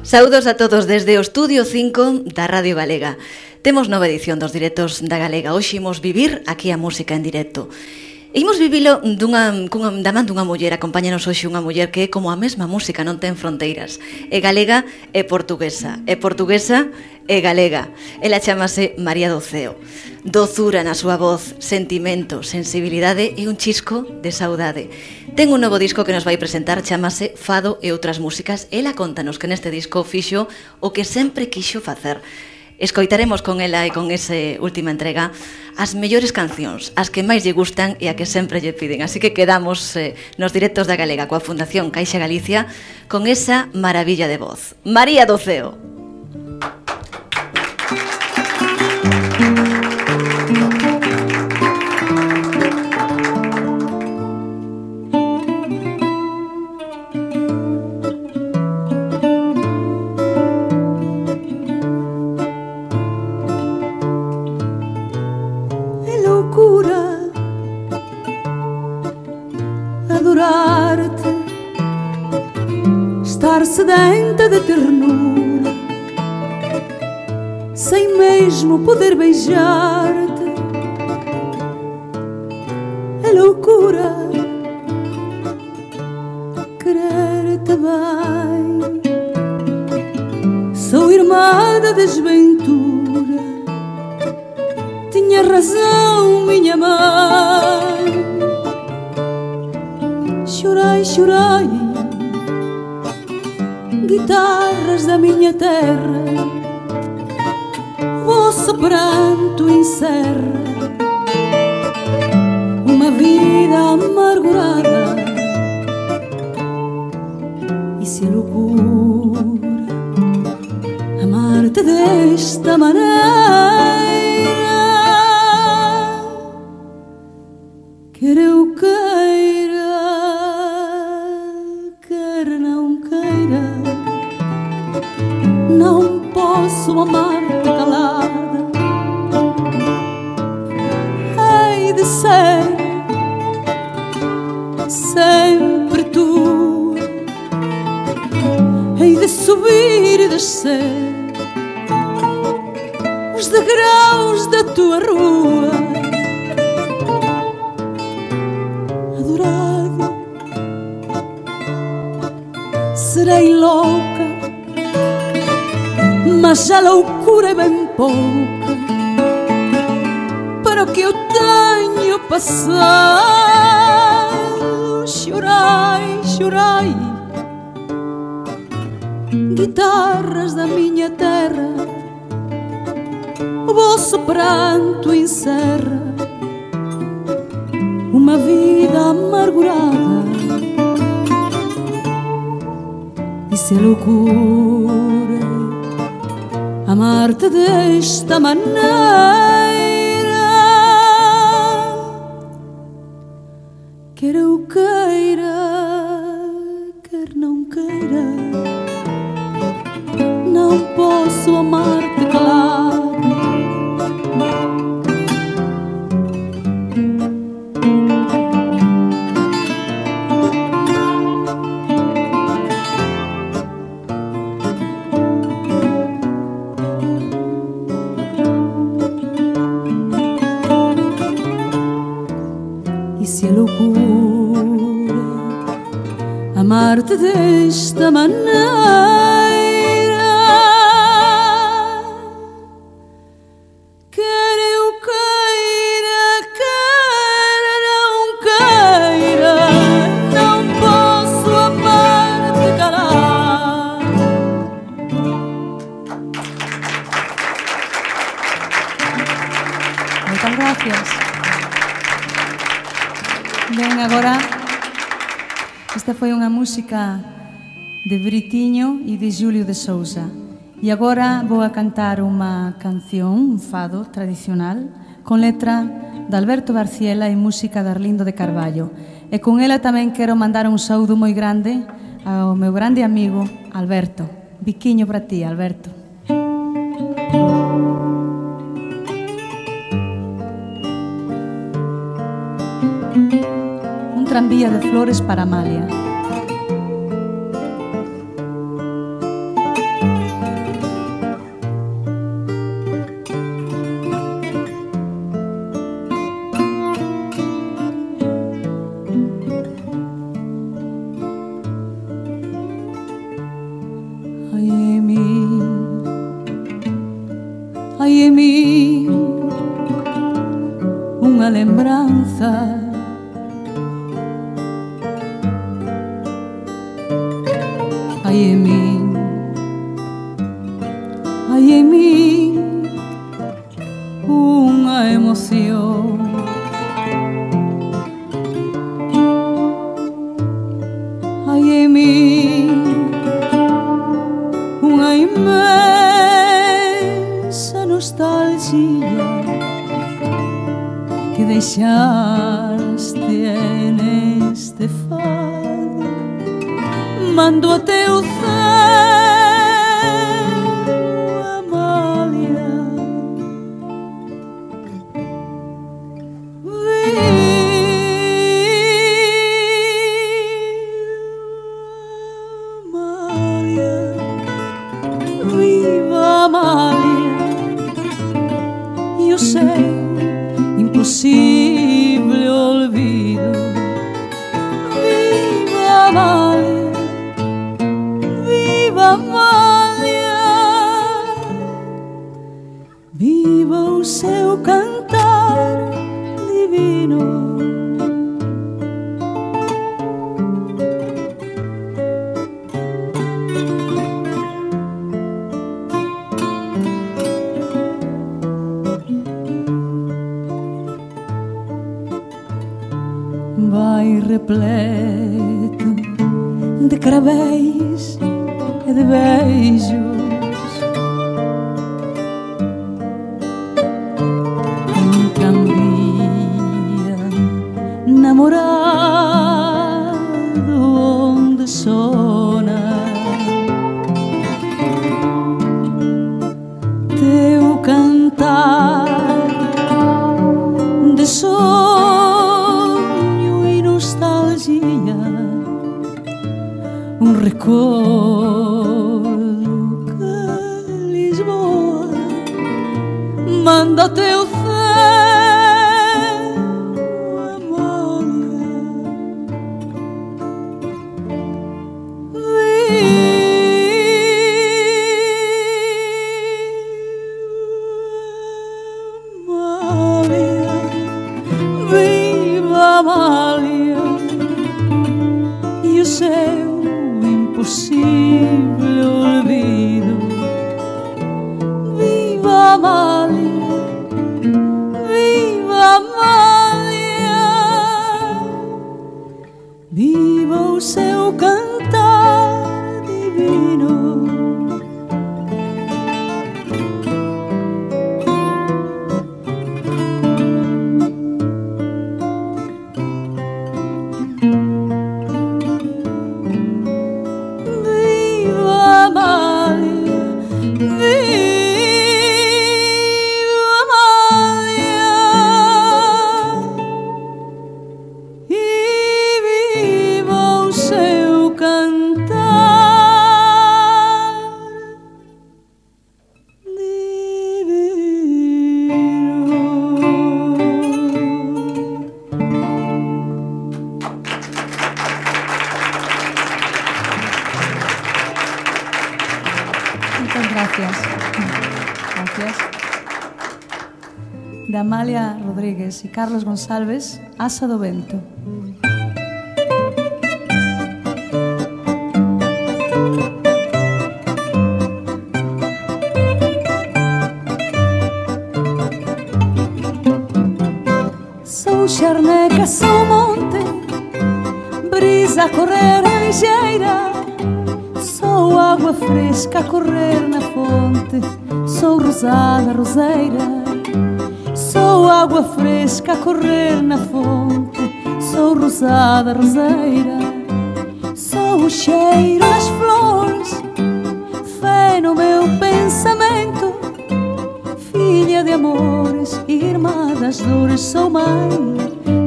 Saúdos a todos desde o Estudio 5 da Radio Galega. Temos nova edición dos directos da Galega. Hoxe imos vivir aquí a música en directo. Imos vivilo da man dunha muller. Acompáñanos hoxe unha muller que é como a mesma música, non ten fronteiras. É galega e portuguesa. É portuguesa e galega. Ela chamase María do Ceo. Dozura na súa voz, sentimento, sensibilidade e un chisco de saudade. Ten un novo disco que nos vai presentar, chamase Fado e outras músicas. Ela contanos que neste disco fixo o que sempre quixo facer. Escoitaremos con ela e con esa última entrega as mellores cancións, as que máis lle gustan e a que sempre lle piden. Así que quedamos nos directos da Galega coa Fundación Caixa Galicia con esa maravilla de voz. María do Ceo. Adorarte, estar sedenta de ternura, sem mesmo poder beijar-te. É loucura querer-te bem. Sou irmã da desventura, tinha razão minha mãe. Chorai, chorai, guitarras da minha terra, vosso pranto encerra uma vida amargurada. E se é loucura amar-te desta maneira, quer eu queira, não posso amar-te calada. Hei de ser sempre tu, hei de subir e descer os degraus da tua rua. Adorado, serei louca, mas a loucura é bem pouca para o que eu tenho passado. Chorai, chorai, guitarras da minha terra, o vosso pranto encerra uma vida amargurada. E se é loucura amar-te desta maneira, quer eu queira, quer não queira, não posso amar-te calado. Amar-te desta maneira, quer eu queira, quer não queira, não posso amar-te calado. Muchas gracias. Ben, agora esta foi unha música de Britiño e de Xulio de Sousa. E agora vou a cantar unha canción, un fado tradicional, con letra de Alberto Barciela e música de Arlindo de Carballo. E con ela tamén quero mandar un saúdo moi grande ao meu grande amigo Alberto. Biquiño para ti, Alberto. Un tranvía de flores para Amalia. cruzar. Hai em mim uma emoção. Hai em mim uma imensa nostalgia que deixaste neste fado. Mando a teu céu, Amália. Viva Amália, eu sei, impossível olvido. Viva Amália, viva Amália, viva o seu cantar divino. Vai repleto de cravéis e de beijos, um tranvia namorado onde sona teu cantar de sonho e nostalgia, um recordo que Lisboa manda teu céu, Amália. Viva Amália, e o seu impossível olvido. Viva Amália, viva Amália, viva o seu cantar divino. Gracias. De Amália Rodríguez e Carlos Gonçalves, Asa do Vento. Sou charneca, sou monte, brisa a correr ligeira. Sou água fresca a correr na fonte, sou rosada roseira. Sou água fresca a correr na fonte, sou rosada roseira. Sou o cheiro das flores, fé no meu pensamento, filha de amores, irmã das dores. Sou mãe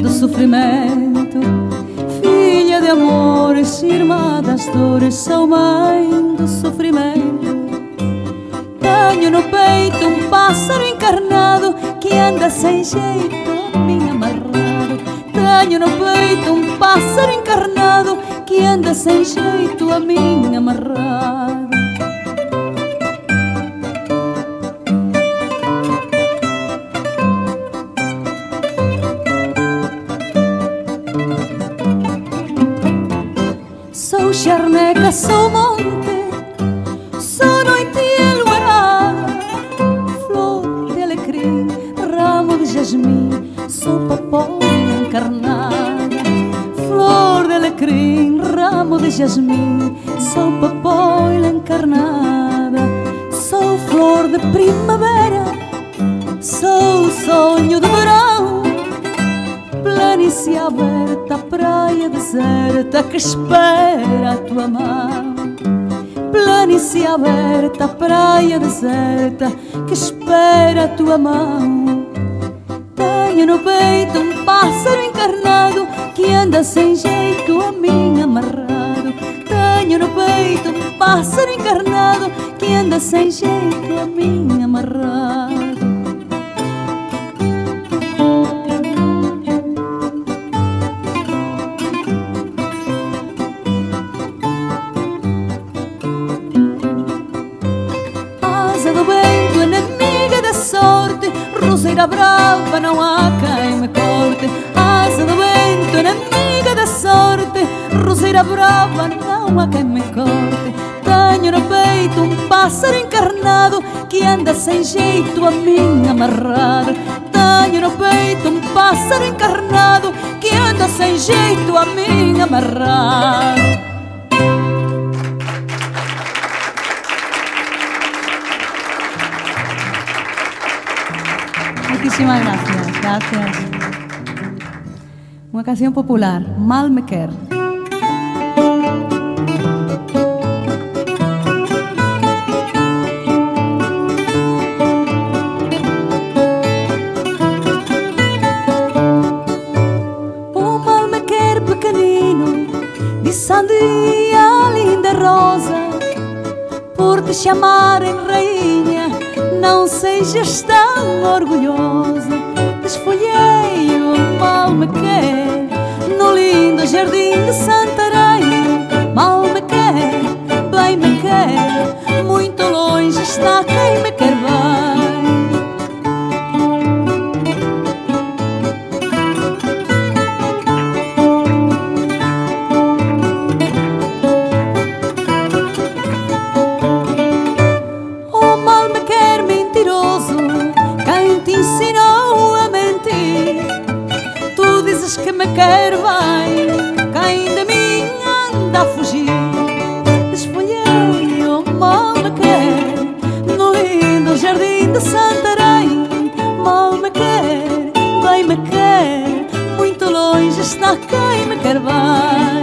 do sofrimento, filha de amores, irmã das dores. Sou mãe do sofrimento. Tenho no peito um pássaro encarnado que anda sem jeito a mim amarrado. Tenho no peito um pássaro encarnado que anda sem jeito a mim amarrado. charneca sou monte, sou noite enluarada, flor de alecrim, ramo de jasmim, sou papoula encarnada. Flor de alecrim, ramo de jasmim, sou papoula encarnada. Sou flor de primavera, sou sonho de verão, planície aberta, praia deserta que espera a tua mão. Planície aberta, praia deserta que espera a tua mão. Tenho no peito um pássaro encarnado que anda sem jeito a mim amarrado. Tenho no peito um pássaro encarnado que anda sem jeito a mim amarrado. Asa do vento, inimiga da sorte, roseira brava, não há quem me corte. Asa do vento, inimiga da sorte, roseira brava, não há quem me corte. Tenho no peito um pássaro encarnado que anda sem jeito a mim amarrado. Tenho no peito um pássaro encarnado que anda sem jeito a mim amarrado. Muchísimas gracias, gracias. Una canción popular, Mal me quer. O mal me quer pequenino, de sandia linda rosa, por te chamarem rainha, não sejas tão orgulhosa. Desfolhei o mal me quer no lindo jardim de Santarém. Mal me quer, bem me quer, muito longe está quem me quer bem. O mal me quer mentiroso, quem te ensinou a mentir? Tu dizes que me quer bem, quem de mim anda a fugir. Desfolhei o mal me quer no lindo jardim de Santarém. Mal me quer, bem me quer, muito longe está quem me quer bem.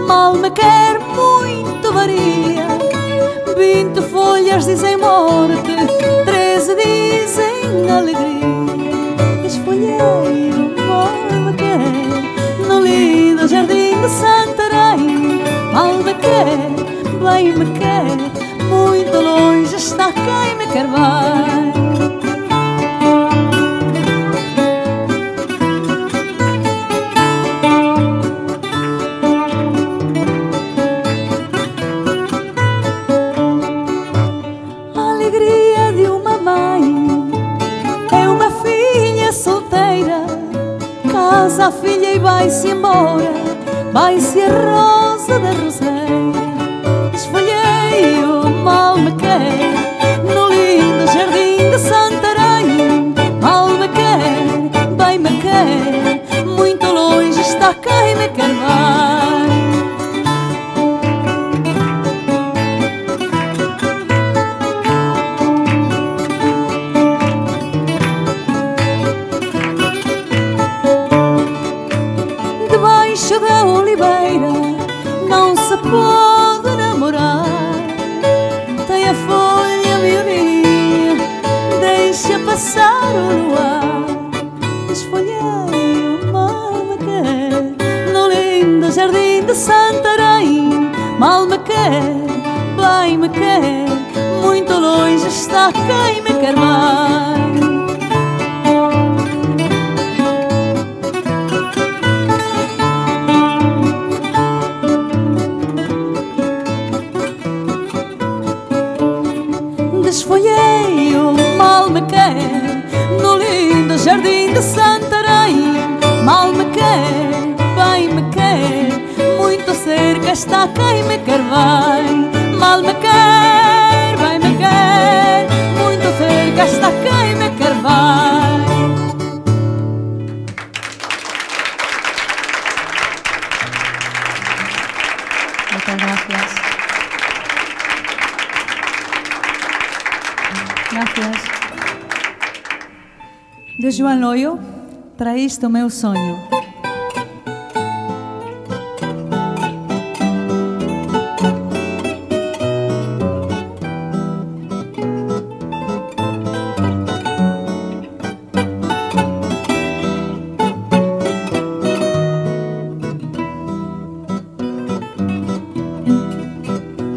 Mal me quer muito varia, 20 folhas dizem morte, 13 dizem alegria. Desfolhei o mal me quer no lindo jardim de Santarém. Mal me quer, bem me quer, muito longe está quem me quer bem. A filha e vai-se embora, vai-se a rosa da roseira. Desfolhei o mal me quer no lindo jardim de Santarém. Mal me quer, bem me quer, muito longe está quem me quer bem. Da oliveira não se pode namorar, tem a folha miudinha, deixa passar o luar. Desfolhei o mal me quer no lindo jardim de Santarém. Mal me quer, bem me quer, muito longe está quem me quer bem. Muito cerca está quem me quer bem, mal me quer, bem me quer. Muito cerca está quem me quer bem. Muchas gracias. Gracias. De Joan Loio, traíste o meu sonho.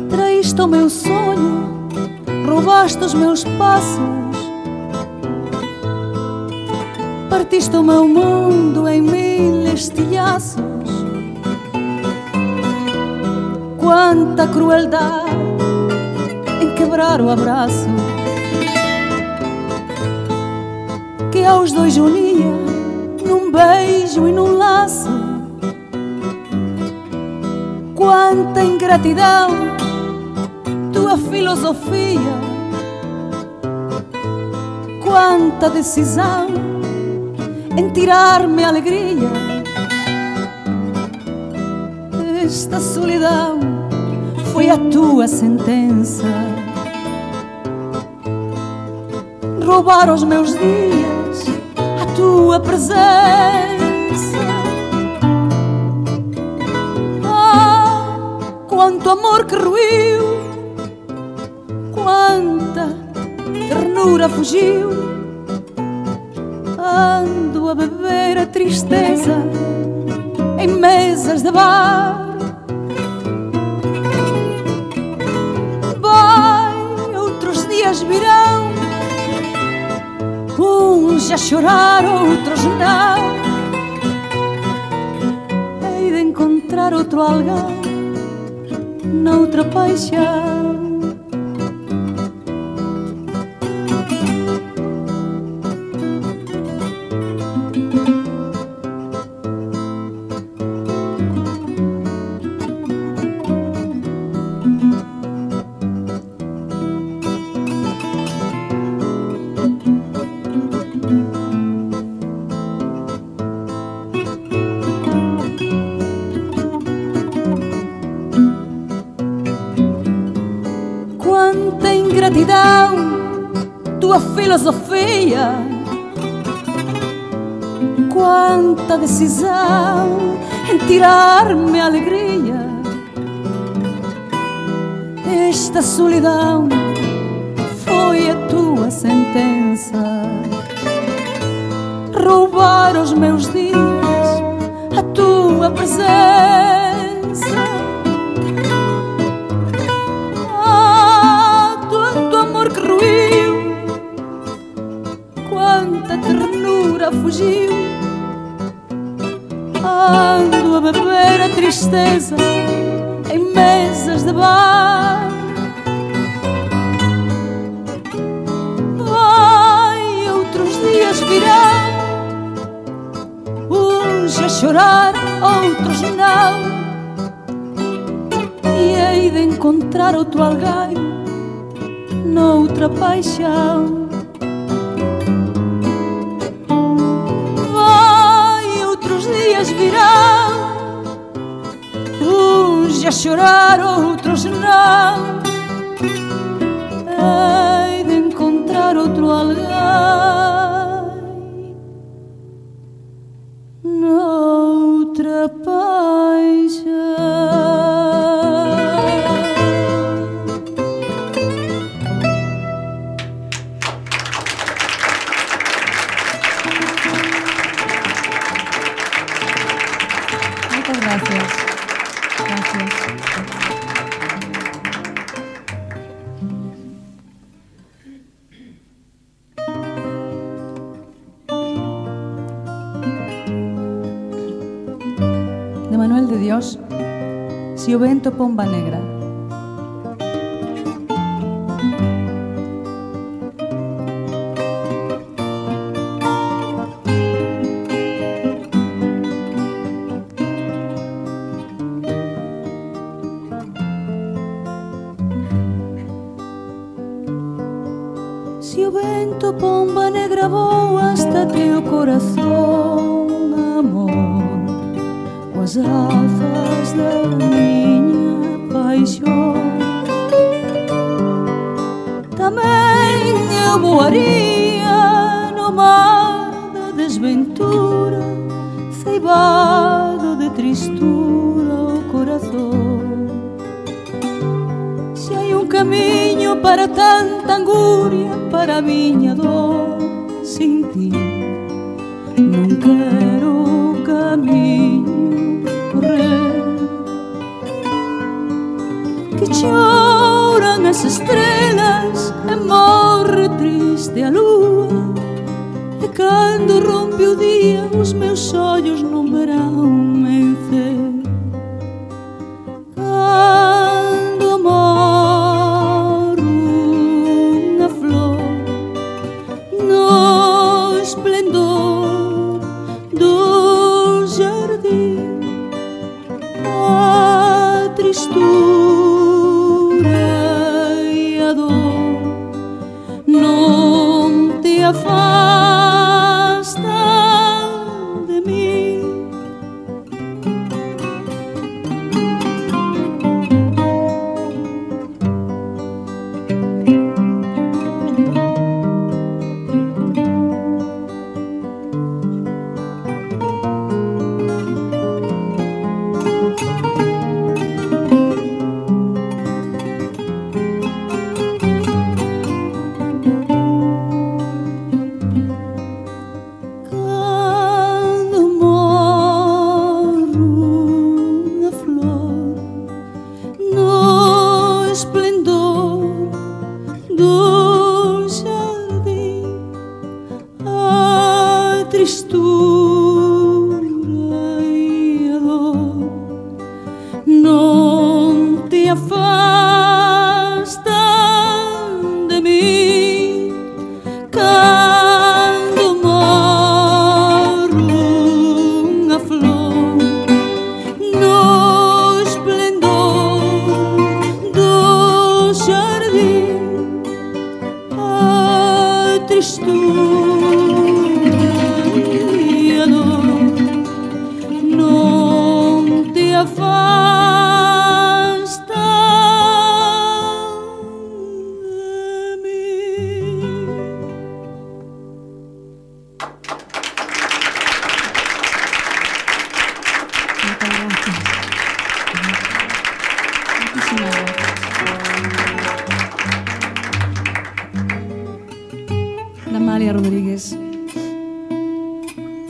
Traíste o meu sonho, roubaste os meus passos, partiste o meu mundo em mil estilhaços. Quanta crueldade em quebrar o abraço que aos dois unia num beijo e num laço. Quanta ingratidão, tua filosofia, quanta decisão em tirar-me a alegria. Esta solidão foi a tua sentença, roubar os meus dias a tua presença. Ah, quanto amor que ruiu, quanta ternura fugiu. Ando a beber a tristeza em mesas de bar. Vai, outros dias virão, uns a chorar, outros não. Hei de encontrar outro alguém noutra paixão. Quanta ingratidão, tua filosofia, quanta decisão em tirar-me a alegria. Esta solidão foi a tua sentença, roubar os meus dias a tua presença. Quanta ternura fugiu. Ando a beber a tristeza em mesas de bar. Vai, outros dias virão, uns a chorar, outros não. E hei de encontrar outro alguém noutra paixão. Virão, uns a chorar, outros não. Hei de encontrar outro alguém noutra paixão. Gracias. Gracias. De Manuel de Dios, Si o vento pomba negra. vento, pomba negra, voa hasta teu corazón, amor, coas asas da miña paixón. Tamén eu voaría no mar da desventura, ceibado de tristura o corazón. Se hai un camiño para tanta anguria, para a miña dor, sin ti non quero o camiño correr. Que choran as estrelas e morre triste a lúa, e cando rompe o día os meus ollos non verán vencer. Cando morre unha flor no esplendor do jardim, a tristura e a dor non te afastan de mí. Amalia Rodríguez,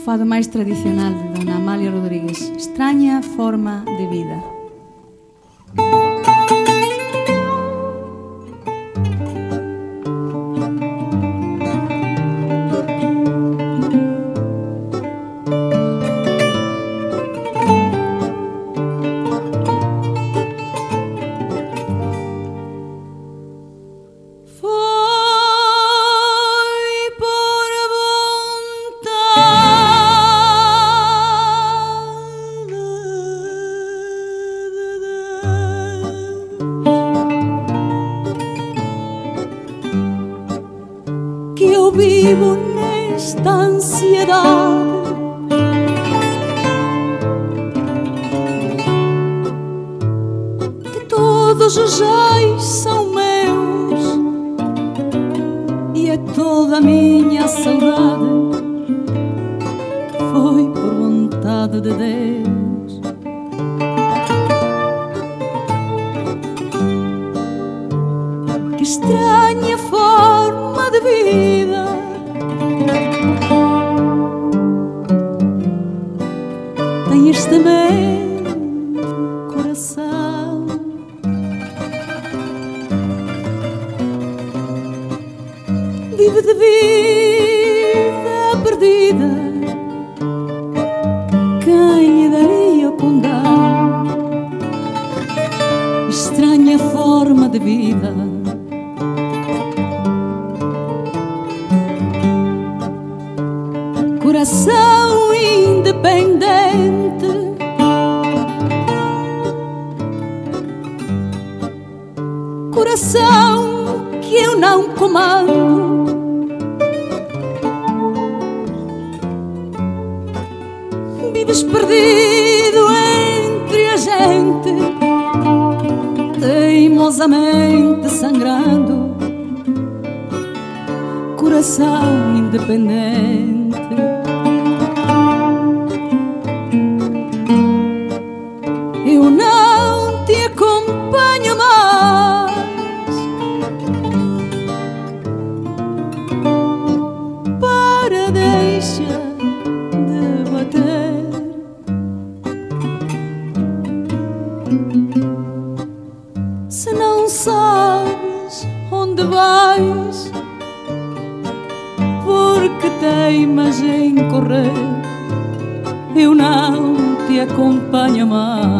fado máis tradicional de dona Amalia Rodríguez, Extraña forma de vida. Vivo nesta ansiedade, que todos os ais são meus e é toda a minha saudade foi por vontade de Deus. Que estranha forma de vida, tem este meu coração. Vive de vida perdida, quem lhe daria o condão? Estranha forma de vida, coração independente, coração que eu não comando, sentes perdido entre a gente, teimosamente sangrando, coração independente. Eu não te acompanho mais, para deixa de bater. Se não sabes onde vais, porque teimas em correr, eu não te acompanho mais.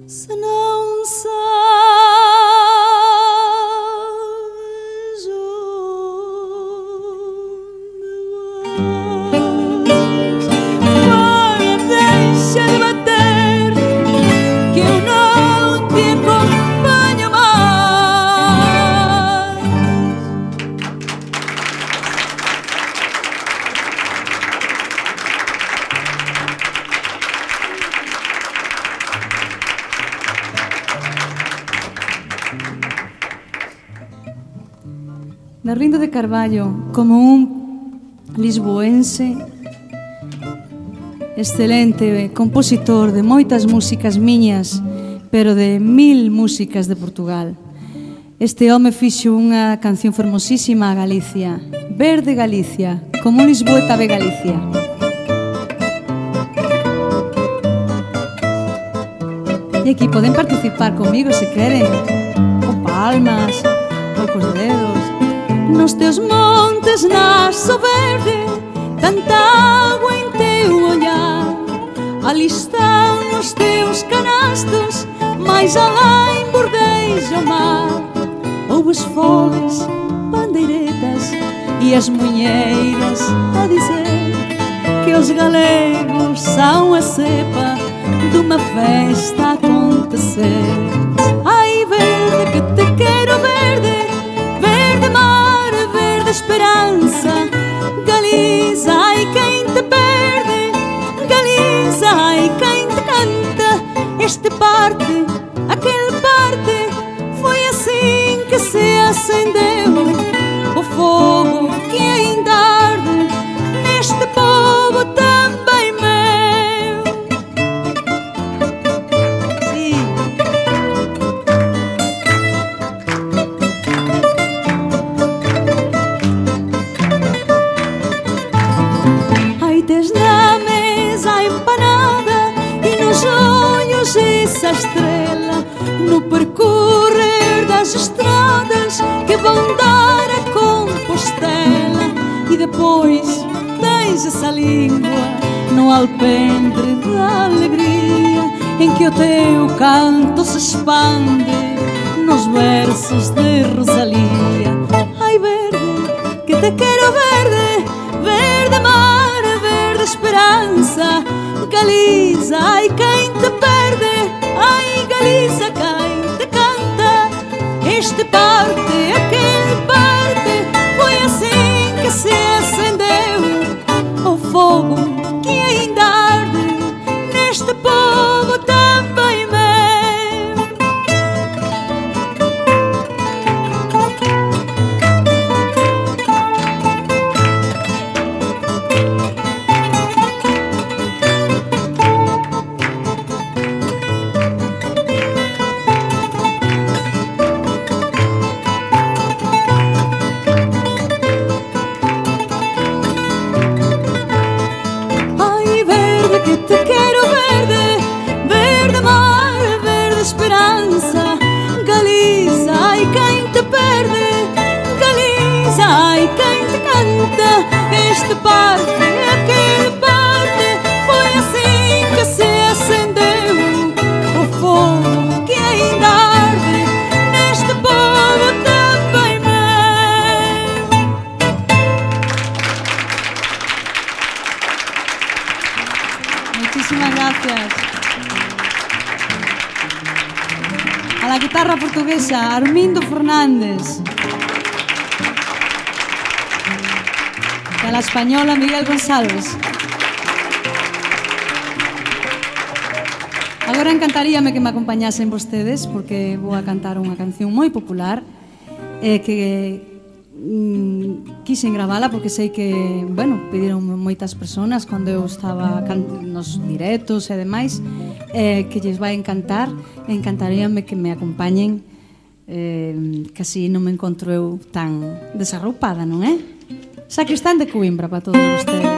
Se não sabes onde vais, para deixa de bater, que eu não te acompanho mais. Darlindo de Carvalho, como un lisboense excelente compositor de moitas músicas miñas, pero de 1000 músicas de Portugal. Este home fixo unha canción fermosísima a Galicia, Verde Galicia, como un lisboeta ve Galicia. E aquí poden participar comigo se queren, con palmas ou cos dedos. Nos teus montes nasce o verde, tanta água em teu olhar. Ali estão os teus canastos, mais além bordeja o mar. Ouves foles, bandeiretas e as munheiras a dizer que os galegos são a cepa de uma festa a acontecer. Ai, verde, que te quero verde, verde mar, verde esperança, Galiza, ai quem te perde, Galiza, ai quem te canta. Este parte, aquele parte, foi assim que se acendeu o fogo que ainda arde neste povo também meu. Sim. Ai, tens na mesa a empanada e nos olhos essa estrela, no percorrer das estradas que vão dar a Compostela. E depois tens essa língua no alpendre da alegria, em que o teu canto se expande nos versos de Rosalia. Ai, verde, que te quero verde, verde mar, verde esperança, Galiza, ai quem te perde, ai Galiza, quem te canta. Este parte, aquele parte, foi assim que se acendeu o fogo que ainda arde neste povo também meu. Muchísimas gracias. A la guitarra portuguesa, Armindo Fernández. Y a la española, Miguel González. Agora encantaríame que me acompañasen vostedes, porque vou a cantar unha canción moi popular que quixen gravala porque sei que, bueno, pediron moitas persoas cando eu estaba nos directos e demais, que lles vai encantar. Encantaríame que me acompañen, que así non me encontro eu tan desarroupada, non é? Sacristán de Coimbra para todos vostedes.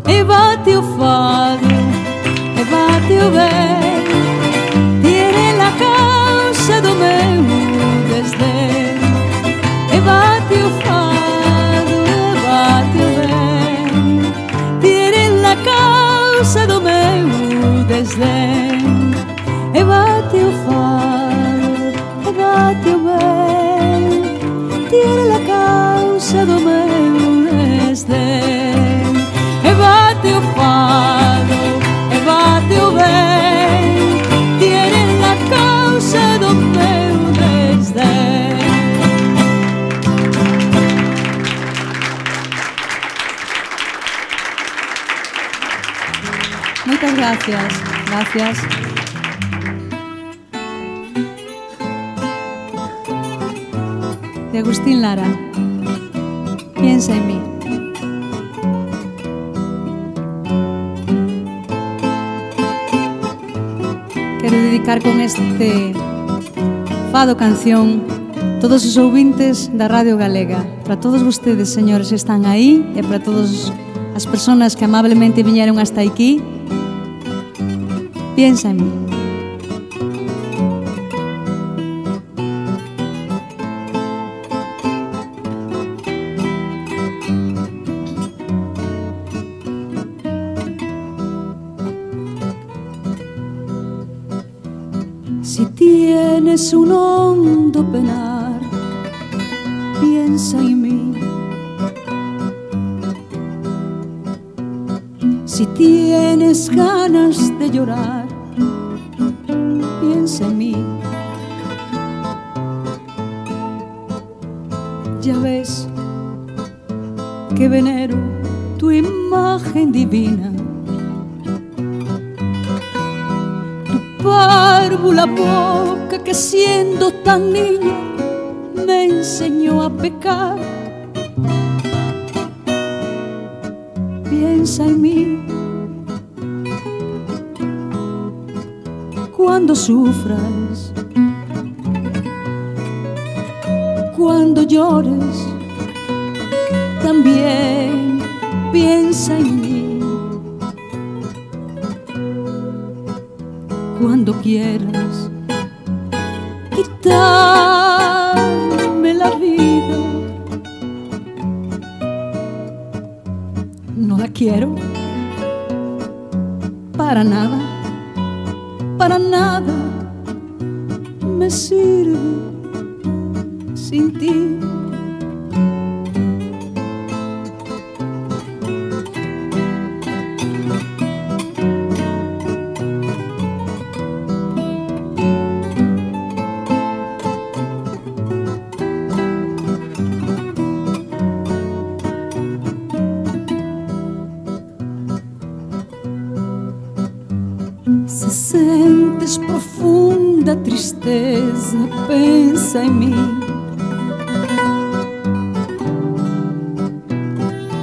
E bate o fado, e bate o bem. causa do meu desdén. E bate o fado, e bate o ben, tiene la causa do meu desdén. E bate o fado, e bate o ben, tiene la causa do meu desdén. Moitas gracias, gracias. De Agustín Lara, Piensa en mí. Quero dedicar con este fado canción todos os ouvintes da Radio Galega, para todos vostedes, señores, que están aí, e para todas as persoas que amablemente viñeron hasta aquí. Piensa en mí. Si tienes un hondo penar, piensa en mí. Si tienes ganas de llorar, piensa en mí. Ya ves que venero tu imagen divina, tu párvula boca que siendo tan niña me enseñó a pecar. Piensa en mí cuando sufras, cuando llores, también piensa en mí. Cuando quieras quitarme la vida, no la quiero para nada, para nada me sirve sin ti. Si sentes profunda tristeza, pensa en mí.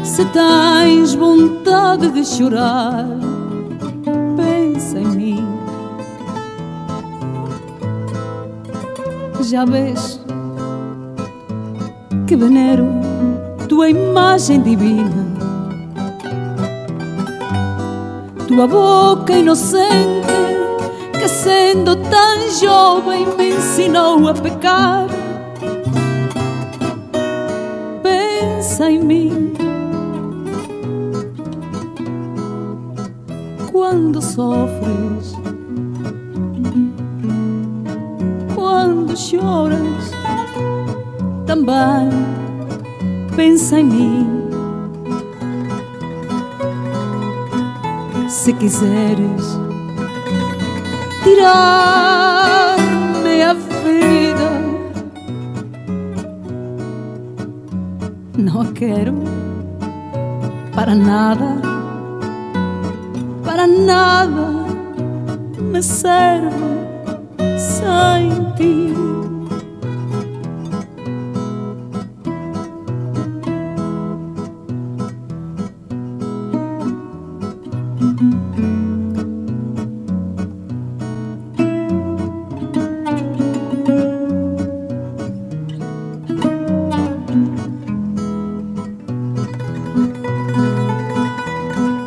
Se tens vontade de chorar, pensa en mí. Já ves que venero tua imagen divina, tua boca inocente que sendo tan jovem me ensinou a pecar. Pensa em mim quando sofres, quando choras, também pensa em mim. Se quiseres tirar-me a vida, não a quero para nada, para nada me serve sem ti.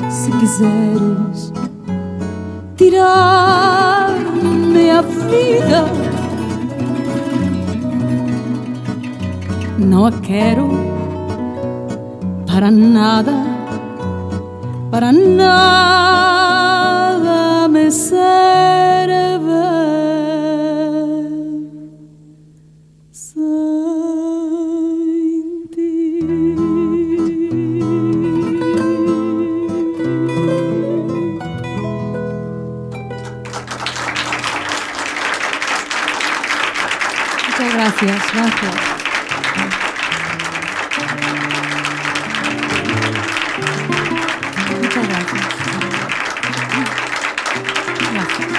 Se quiseres tirar-me a vida, não a quero para nada, para nada gracias, gracias. Muchas gracias. Gracias.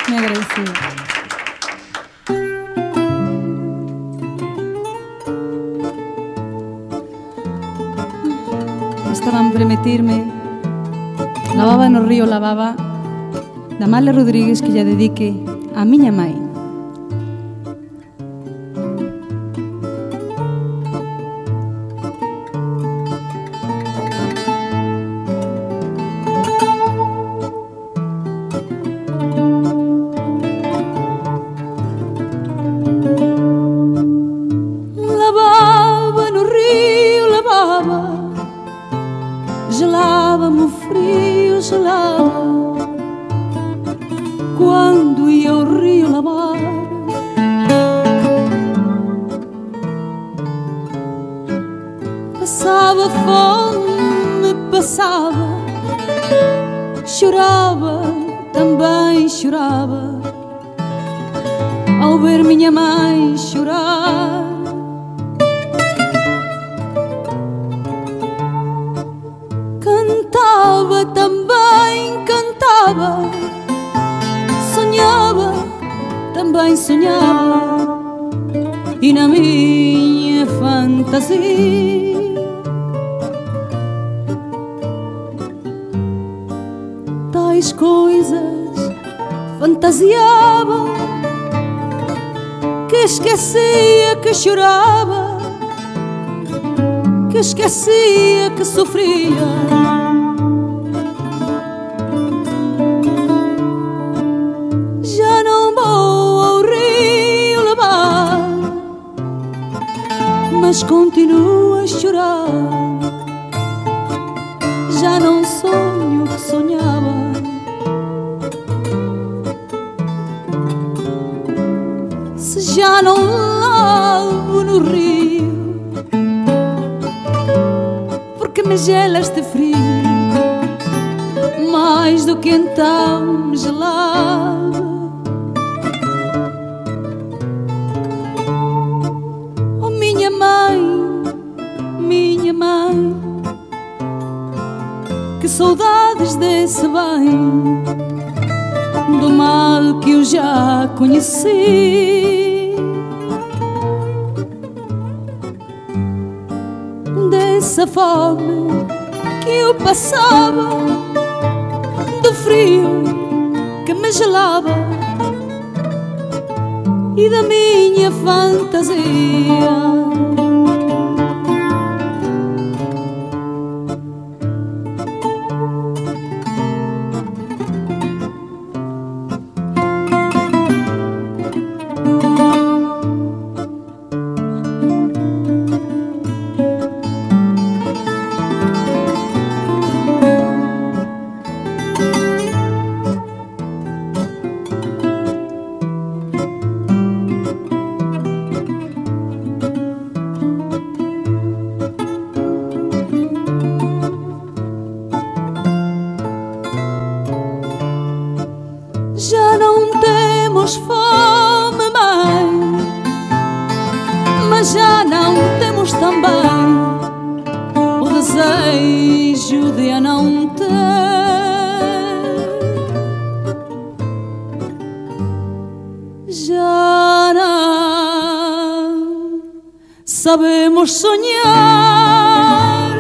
Muy agradecida. Estaban a permitirme Lavaba no río Lavaba da Mala Rodríguez que lle dedique a miña mãe. Lavava no río Lavava, gelava-me o frio, gelava quando ia ao rio lavar. Passava fome, passava, chorava, também chorava, ao ver minha mãe chorar. Cantava, também cantava, sonhava, também sonhava, e na minha fantasia tais coisas fantasiava, que esquecia que chorava, que esquecia que sofria. Já não vou ao rio lavar, mas continuo a chorar. Já não sonho o que sonhava. Se já não lavo no rio, porque me gela este frio, mais do que então me gelava. Oh, minha mãe, que saudades desse bem, do mal que eu já conheci, dessa fome que eu passava, do frio que me gelava e da minha fantasia. Já não temos fome, mãe, mas já não temos também o desejo de a não ter. Já não sabemos sonhar,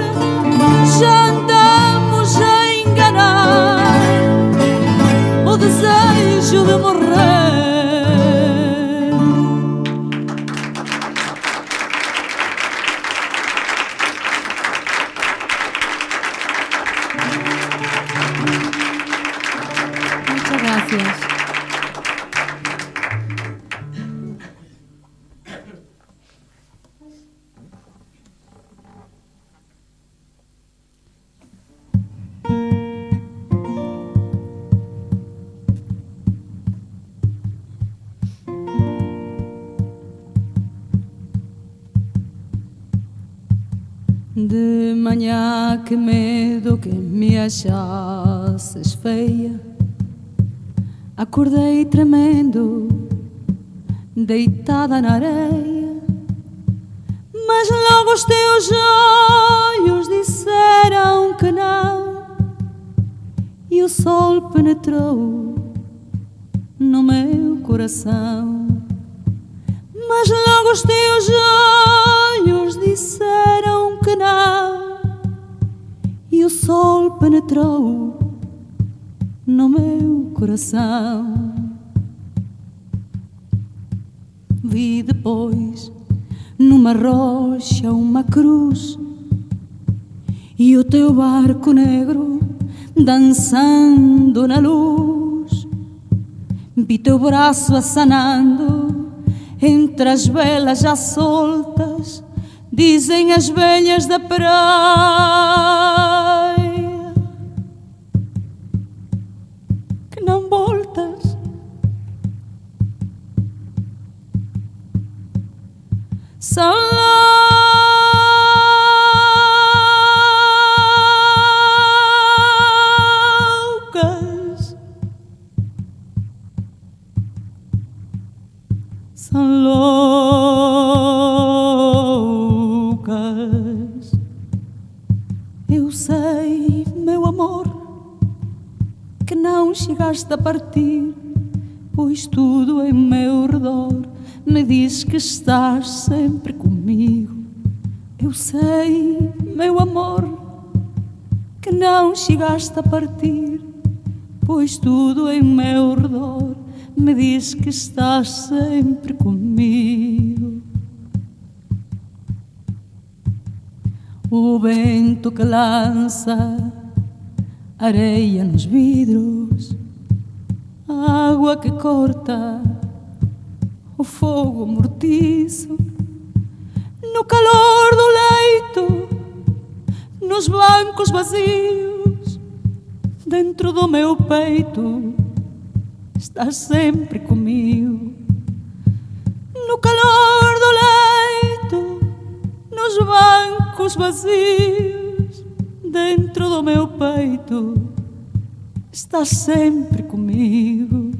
já andamos a enganar o desejo de morrer. Muchas gracias. De manhã que medo que me achasses feia, Acordei tremendo, deitada na areia, mas logo os teus olhos disseram que não, e o sol penetrou no meu coração. Mas logo os teus olhos disseram que não, e o sol penetrou no meu coração. Vi depois numa rocha uma cruz e o teu barco negro dançando na luz. Vi teu braço assanando entre as velas já soltas, dizem as velhas da praia, que não voltas. São loucas, são loucas. Eu sei, meu amor, que não chegaste a partir, pois tudo em meu redor me diz que estás sempre comigo. Eu sei, meu amor, que não chegaste a partir, pois tudo em meu redor me diz que estás sempre comigo. O vento que lança areia nos vidros, a água que corta o fogo mortiço, no calor do leito, nos bancos vazios, dentro do meu peito, estás sempre comigo. No calor do leito, nos bancos vazios, dentro do meu peito, estás sempre comigo.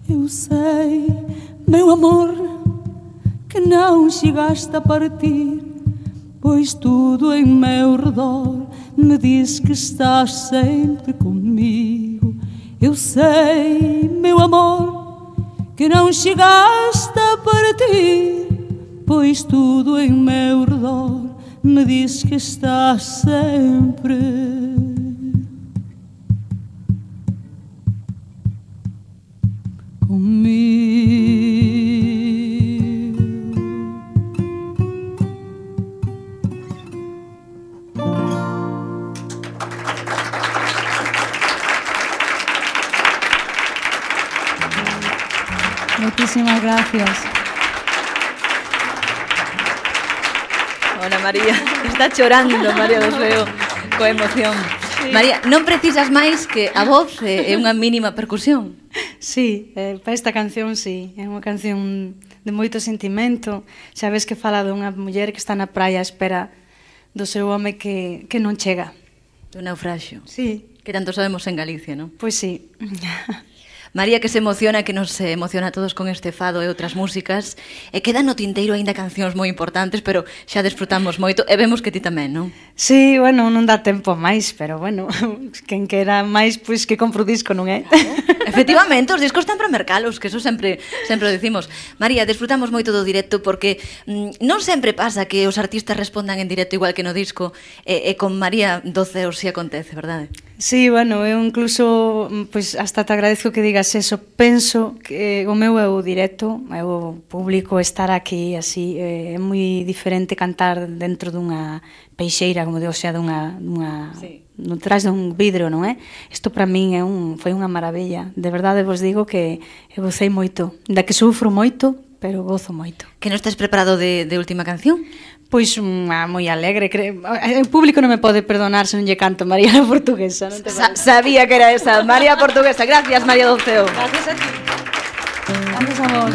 Eu sei, meu amor, que não chegaste a partir, pois tudo em meu redor me diz que estás sempre comigo. Eu sei, meu amor, que não chegaste a partir, pois tudo em meu redor me diz que estás sempre comigo. Muchísimas gracias. Hola María, está chorando María dos Veo coa emoción. Sí. María, non precisas máis que a voz e unha mínima percusión. Sí, para esta canción sí, é unha canción de moito sentimento. Sabes que fala dunha muller que está na praia á espera do seu home que non chega. Do naufraxio. Sí. Que tanto sabemos en Galicia, non? Pois sí. María, que se emociona, que nos emociona a todos con este fado e outras músicas, e quedan no tinteiro aínda cancións moi importantes, pero xa desfrutamos moito, e vemos que ti tamén, non? Sí, bueno, non dá tempo máis, pero bueno, quen quera máis, pois que compro o disco, non é? Claro. Efectivamente, os discos están para mercalos, que eso sempre o decimos. María, desfrutamos moito do directo porque non sempre pasa que os artistas respondan en directo igual que no disco, e con María 12 si acontece, verdade? Sí, bueno, eu incluso pois hasta te agradezco que digas eso. Penso que o meu é o directo, é o público, estar aquí así, é moi diferente cantar dentro dunha peixeira, como digo, xa dunha sí, detrás dun vidro, non é? Isto para min foi unha maravilla. De verdade vos digo que eu gocei moito, da que sufro moito, pero gozo moito. Que non estás preparado de última canción? Pois moi alegre. O público non me pode perdonar se non lle canto María la Portuguesa. Non te sabía que era esa, María Portuguesa. Gracias, María Dulceo. Gracias a ti. Gracias a vos.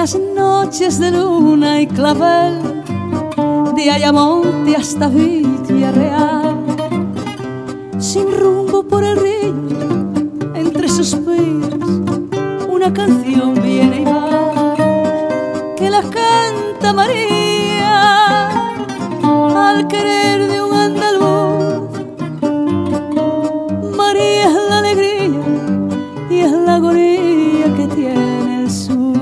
Las noches de luna y clavel, de Ayamonte hasta Villarreal, sin rumbo por el río, entre suspiros, una canción viene y va, que la canta María, al querer de un andaluz. María es la alegría y es la agonía que tiene el sur.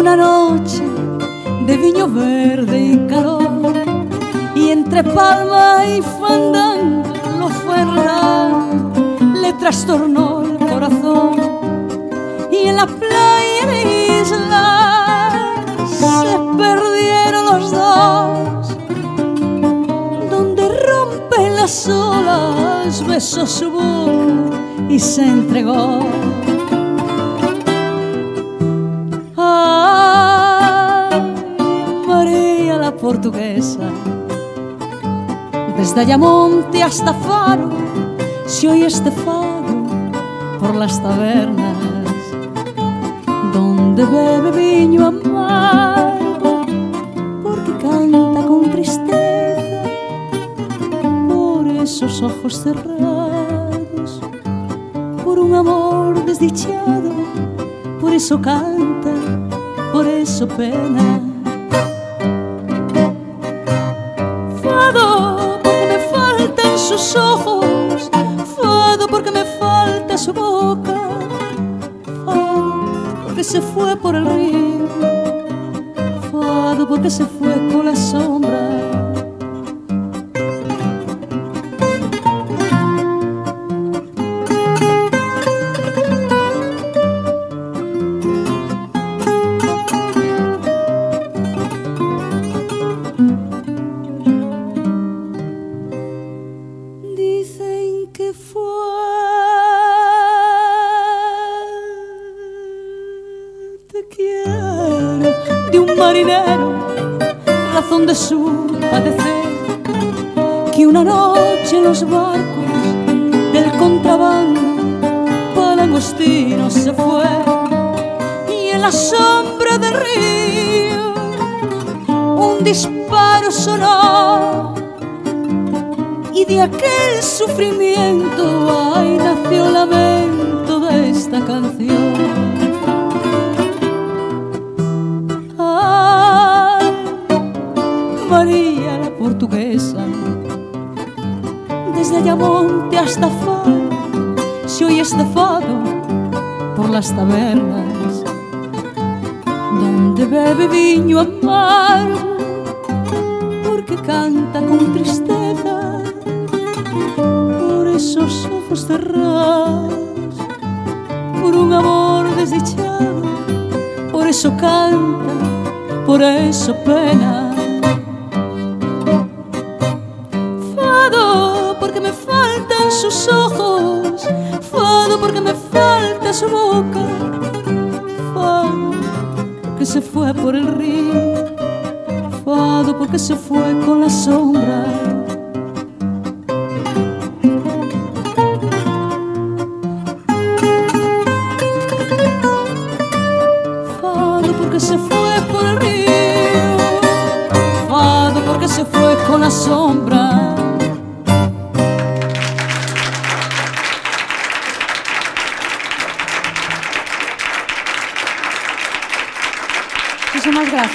Una noche de viño verde y calor, y entre palma y fandango lo fue enredando, le trastornó el corazón, y en la playa de isla se perdieron los dos, donde rompen las olas, besó su boca y se entregó. María la Portuguesa, desde Ayamonte hasta Faro se oye este fado por las tabernas, donde bebe viño amargo, porque canta con tristeza por esos ojos cerrados, por un amor desdichado, por eso canta, por eso pena. Fado porque me faltan sus ojos, fado porque me falta su boca, fado porque se fue por el río, fado porque se fue con la sombra. De su padecer, que una noche en los barcos del contrabando Palangostino se fue, y en la sombra del río un disparo sonó, y de aquel sufrimiento ay nació el lamento de esta canción. María la Portuguesa, desde Ayamonte hasta Faro se oye este fado por las tabernas, donde bebe viño amargo, porque canta con tristeza por esos ojos cerrados, por un amor desdichado, por eso canta, por eso pena. Sus ojos, fado porque me falta su boca, fado porque se fue por el río, fado porque se fue con la sombra. Fado porque se fue por el río, fado porque se fue con la sombra.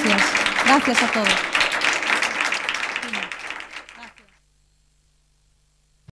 Gracias. Gracias a todos.